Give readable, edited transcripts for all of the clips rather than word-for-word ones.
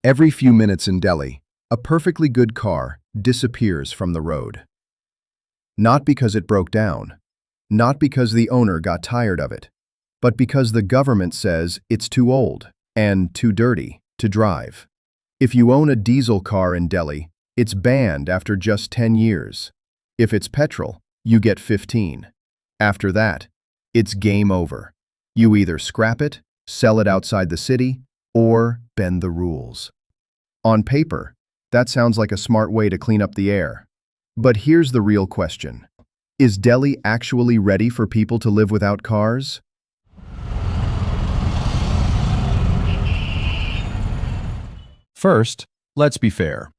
Every few minutes in Delhi, a perfectly good car disappears from the road. Not because it broke down, not because the owner got tired of it, but because the government says it's too old and too dirty to drive. If you own a diesel car in Delhi, it's banned after just 10 years. If it's petrol, you get 15. After that, it's game over. You either scrap it, sell it outside the city, or bend the rules. On paper, that sounds like a smart way to clean up the air. But here's the real question. Is Delhi actually ready for people to live without cars? First, let's be fair.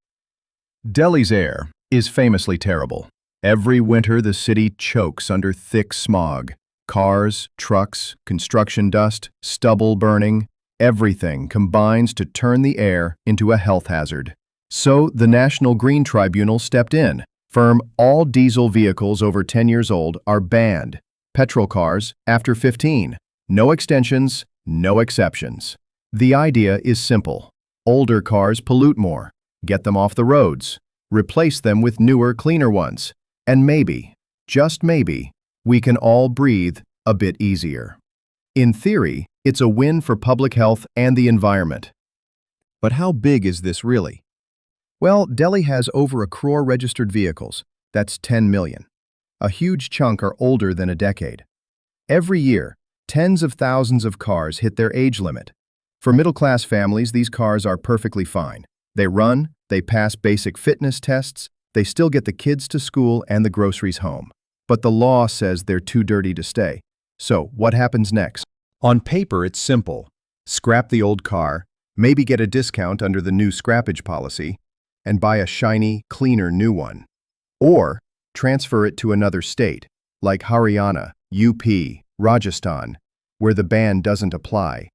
Delhi's air is famously terrible. Every winter, the city chokes under thick smog. Cars, trucks, construction dust, stubble burning, everything combines to turn the air into a health hazard. So the National Green Tribunal stepped in. Firm all diesel vehicles over 10 years old are banned. Petrol cars after 15. No extensions, no exceptions. The idea is simple. Older cars pollute more. Get them off the roads. Replace them with newer, cleaner ones. And maybe, just maybe, we can all breathe a bit easier. In theory, it's a win for public health and the environment. But how big is this really? Well, Delhi has over 1 crore registered vehicles. That's 10 million. A huge chunk are older than a decade. Every year, tens of thousands of cars hit their age limit. For middle-class families, these cars are perfectly fine. They run, they pass basic fitness tests, they still get the kids to school and the groceries home. But the law says they're too dirty to stay. So, what happens next? On paper, it's simple. Scrap the old car, maybe get a discount under the new scrappage policy, and buy a shiny, cleaner new one. Or transfer it to another state, like Haryana, UP, Rajasthan, where the ban doesn't apply.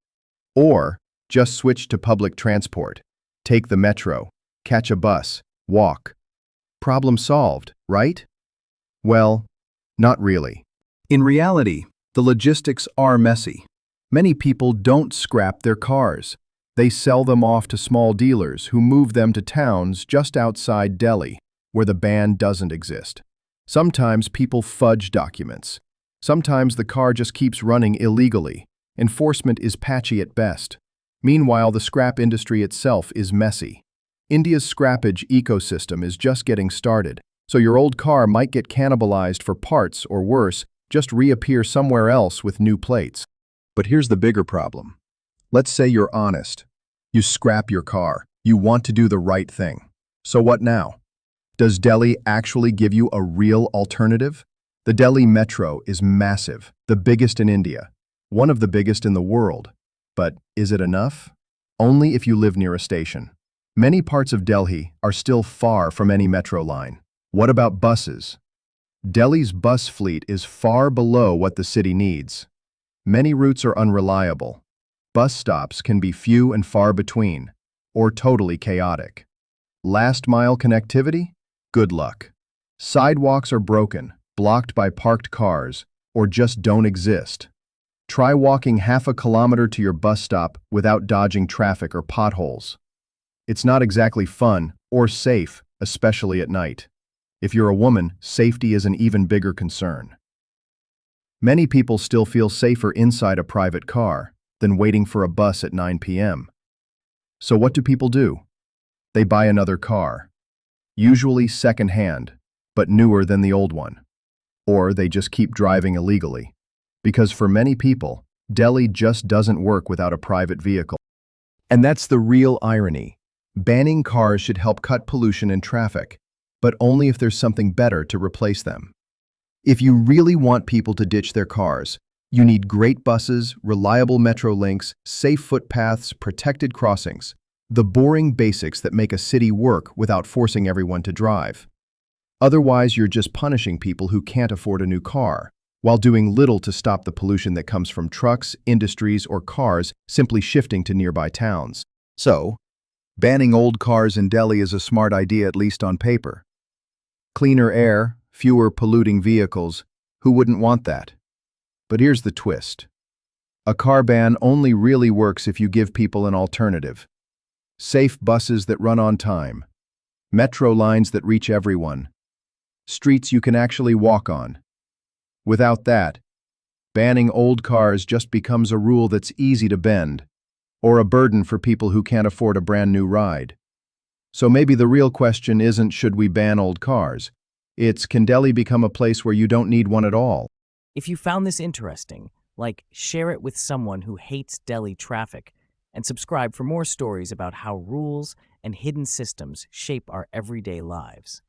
Or just switch to public transport. Take the metro, catch a bus, walk. Problem solved, right? Well, not really. In reality, the logistics are messy. Many people don't scrap their cars. They sell them off to small dealers who move them to towns just outside Delhi, where the ban doesn't exist. Sometimes people fudge documents. Sometimes the car just keeps running illegally. Enforcement is patchy at best. Meanwhile, the scrap industry itself is messy. India's scrappage ecosystem is just getting started, so your old car might get cannibalized for parts or worse, just reappear somewhere else with new plates. But here's the bigger problem. Let's say you're honest. You scrap your car. You want to do the right thing. So what now? Does Delhi actually give you a real alternative? The Delhi metro is massive, the biggest in India, one of the biggest in the world. But is it enough? Only if you live near a station. Many parts of Delhi are still far from any metro line. What about buses? Delhi's bus fleet is far below what the city needs. Many routes are unreliable. Bus stops can be few and far between, or totally chaotic. Last-mile connectivity? Good luck. Sidewalks are broken, blocked by parked cars, or just don't exist. Try walking half a kilometer to your bus stop without dodging traffic or potholes. It's not exactly fun or safe, especially at night. If you're a woman, safety is an even bigger concern. Many people still feel safer inside a private car than waiting for a bus at 9 p.m. So what do people do? They buy another car, usually second-hand, but newer than the old one. Or they just keep driving illegally. Because for many people, Delhi just doesn't work without a private vehicle. And that's the real irony. Banning cars should help cut pollution and traffic, but only if there's something better to replace them. If you really want people to ditch their cars, you need great buses, reliable metro links, safe footpaths, protected crossings, the boring basics that make a city work without forcing everyone to drive. Otherwise, you're just punishing people who can't afford a new car, while doing little to stop the pollution that comes from trucks, industries, or cars simply shifting to nearby towns. So, banning old cars in Delhi is a smart idea, at least on paper. Cleaner air, fewer polluting vehicles, who wouldn't want that? But here's the twist. A car ban only really works if you give people an alternative. safe buses that run on time, metro lines that reach everyone, streets you can actually walk on. Without that, banning old cars just becomes a rule that's easy to bend, or a burden for people who can't afford a brand new ride. So maybe the real question isn't should we ban old cars? It's can Delhi become a place where you don't need one at all? If you found this interesting, share it with someone who hates Delhi traffic, and subscribe for more stories about how rules and hidden systems shape our everyday lives.